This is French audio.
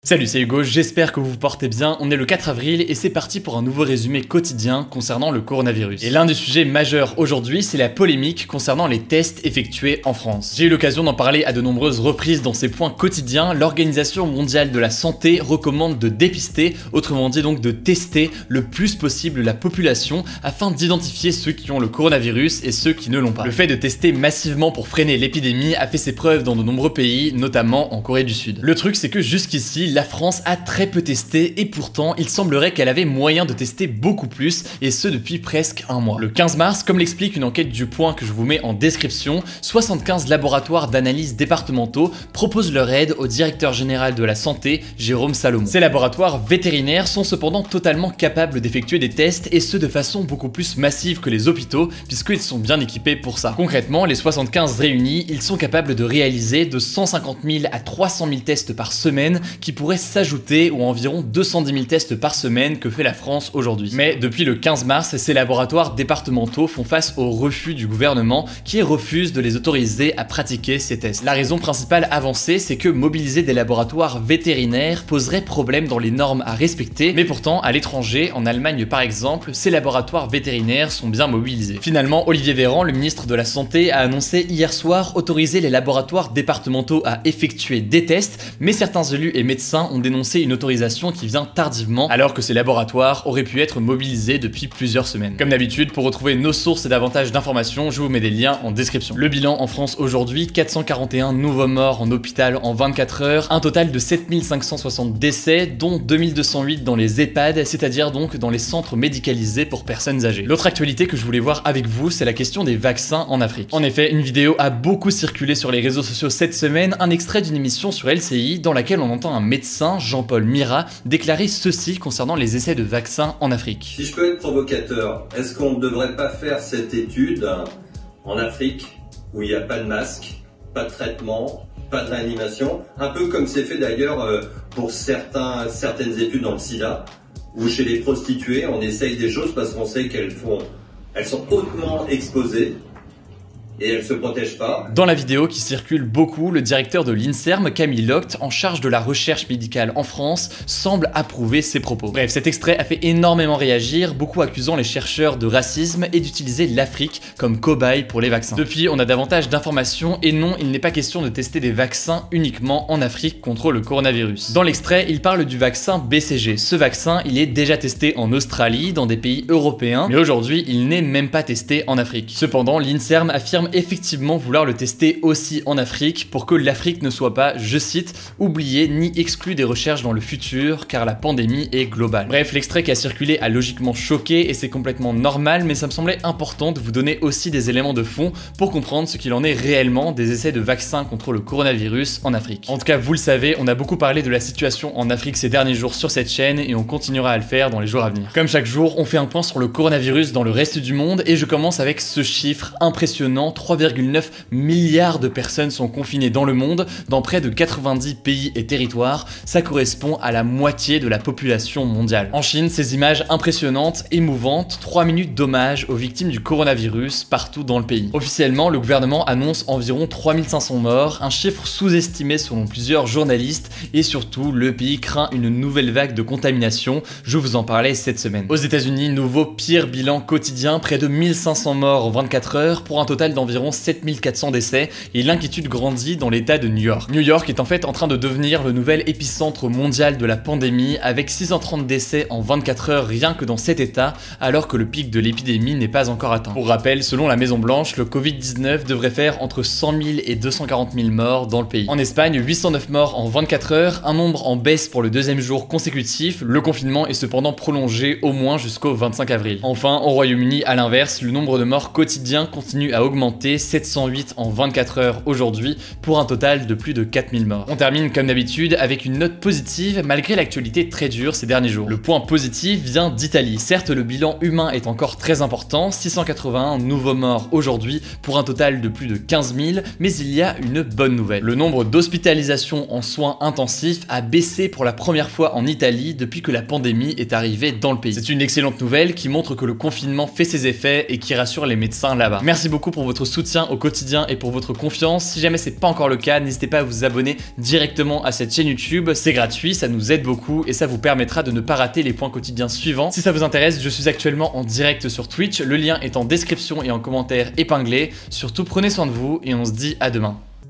Salut, c'est Hugo, j'espère que vous vous portez bien. On est le 4 avril et c'est parti pour un nouveau résumé quotidien concernant le coronavirus. Et l'un des sujets majeurs aujourd'hui, c'est la polémique concernant les tests effectués en France. J'ai eu l'occasion d'en parler à de nombreuses reprises dans ces points quotidiens. L'Organisation mondiale de la santé recommande de dépister, autrement dit donc de tester le plus possible la population afin d'identifier ceux qui ont le coronavirus et ceux qui ne l'ont pas. Le fait de tester massivement pour freiner l'épidémie a fait ses preuves dans de nombreux pays, notamment en Corée du Sud. Le truc, c'est que jusqu'ici, la France a très peu testé et pourtant il semblerait qu'elle avait moyen de tester beaucoup plus et ce depuis presque un mois. Le 15 mars, comme l'explique une enquête du Point que je vous mets en description, 75 laboratoires d'analyse départementaux proposent leur aide au directeur général de la santé, Jérôme Salomon. Ces laboratoires vétérinaires sont cependant totalement capables d'effectuer des tests et ce de façon beaucoup plus massive que les hôpitaux puisqu'ils sont bien équipés pour ça. Concrètement, les 75 réunis, ils sont capables de réaliser de 150 000 à 300 000 tests par semaine qui pourraient s'ajouter aux environ 210 000 tests par semaine que fait la France aujourd'hui. Mais depuis le 15 mars, ces laboratoires départementaux font face au refus du gouvernement qui refuse de les autoriser à pratiquer ces tests. La raison principale avancée, c'est que mobiliser des laboratoires vétérinaires poserait problème dans les normes à respecter, mais pourtant à l'étranger, en Allemagne par exemple, ces laboratoires vétérinaires sont bien mobilisés. Finalement, Olivier Véran, le ministre de la Santé, a annoncé hier soir autoriser les laboratoires départementaux à effectuer des tests, mais certains élus et médecins ont dénoncé une autorisation qui vient tardivement alors que ces laboratoires auraient pu être mobilisés depuis plusieurs semaines. Comme d'habitude, pour retrouver nos sources et davantage d'informations, je vous mets des liens en description. Le bilan en France aujourd'hui, 441 nouveaux morts en hôpital en 24 heures, un total de 7560 décès, dont 2208 dans les EHPAD, c'est-à-dire donc dans les centres médicalisés pour personnes âgées. L'autre actualité que je voulais voir avec vous, c'est la question des vaccins en Afrique. En effet, une vidéo a beaucoup circulé sur les réseaux sociaux cette semaine, un extrait d'une émission sur LCI dans laquelle on entend un médecin, Jean-Paul Mira, déclarer ceci concernant les essais de vaccins en Afrique. Si je peux être provocateur, est-ce qu'on ne devrait pas faire cette étude en Afrique où il n'y a pas de masque, pas de traitement, pas de réanimation, un peu comme c'est fait d'ailleurs pour certaines études dans le sida, où chez les prostituées on essaye des choses parce qu'on sait qu'elles sont hautement exposées et elle se protège pas. Dans la vidéo qui circule beaucoup, le directeur de l'INSERM, Camille Locht, en charge de la recherche médicale en France, semble approuver ses propos. Bref, cet extrait a fait énormément réagir, beaucoup accusant les chercheurs de racisme et d'utiliser l'Afrique comme cobaye pour les vaccins. Depuis, on a davantage d'informations et non, il n'est pas question de tester des vaccins uniquement en Afrique contre le coronavirus. Dans l'extrait, il parle du vaccin BCG. Ce vaccin, il est déjà testé en Australie, dans des pays européens, mais aujourd'hui, il n'est même pas testé en Afrique. Cependant, l'INSERM affirme effectivement vouloir le tester aussi en Afrique pour que l'Afrique ne soit pas, je cite, oubliée ni exclue des recherches dans le futur car la pandémie est globale. Bref, l'extrait qui a circulé a logiquement choqué et c'est complètement normal, mais ça me semblait important de vous donner aussi des éléments de fond pour comprendre ce qu'il en est réellement des essais de vaccins contre le coronavirus en Afrique. En tout cas, vous le savez, on a beaucoup parlé de la situation en Afrique ces derniers jours sur cette chaîne et on continuera à le faire dans les jours à venir. Comme chaque jour, on fait un point sur le coronavirus dans le reste du monde et je commence avec ce chiffre impressionnant. 3,9 milliards de personnes sont confinées dans le monde, dans près de 90 pays et territoires. Ça correspond à la moitié de la population mondiale. En Chine, ces images impressionnantes, émouvantes, 3 minutes d'hommage aux victimes du coronavirus partout dans le pays. Officiellement, le gouvernement annonce environ 3500 morts, un chiffre sous-estimé selon plusieurs journalistes, et surtout, le pays craint une nouvelle vague de contamination. Je vous en parlais cette semaine. Aux États-Unis, nouveau pire bilan quotidien, près de 1500 morts en 24 heures, pour un total d'environ 7400 décès et l'inquiétude grandit dans l'état de New York. New York est en fait en train de devenir le nouvel épicentre mondial de la pandémie avec 630 décès en 24 heures rien que dans cet état alors que le pic de l'épidémie n'est pas encore atteint. Pour rappel, selon la Maison Blanche, le Covid-19 devrait faire entre 100 000 et 240 000 morts dans le pays. En Espagne, 809 morts en 24 heures, un nombre en baisse pour le deuxième jour consécutif. Le confinement est cependant prolongé au moins jusqu'au 25 avril. Enfin, au Royaume-Uni, à l'inverse, le nombre de morts quotidiens continue à augmenter, 708 en 24 heures aujourd'hui pour un total de plus de 4000 morts. On termine comme d'habitude avec une note positive malgré l'actualité très dure ces derniers jours. Le point positif vient d'Italie. Certes, le bilan humain est encore très important, 681 nouveaux morts aujourd'hui pour un total de plus de 15 000, mais il y a une bonne nouvelle. Le nombre d'hospitalisations en soins intensifs a baissé pour la première fois en Italie depuis que la pandémie est arrivée dans le pays. C'est une excellente nouvelle qui montre que le confinement fait ses effets et qui rassure les médecins là-bas. Merci beaucoup pour votre soutien au quotidien et pour votre confiance. Si jamais c'est pas encore le cas, n'hésitez pas à vous abonner directement à cette chaîne YouTube. C'est gratuit, ça nous aide beaucoup et ça vous permettra de ne pas rater les points quotidiens suivants. Si ça vous intéresse, je suis actuellement en direct sur Twitch. Le lien est en description et en commentaire épinglé. Surtout, prenez soin de vous et on se dit à demain.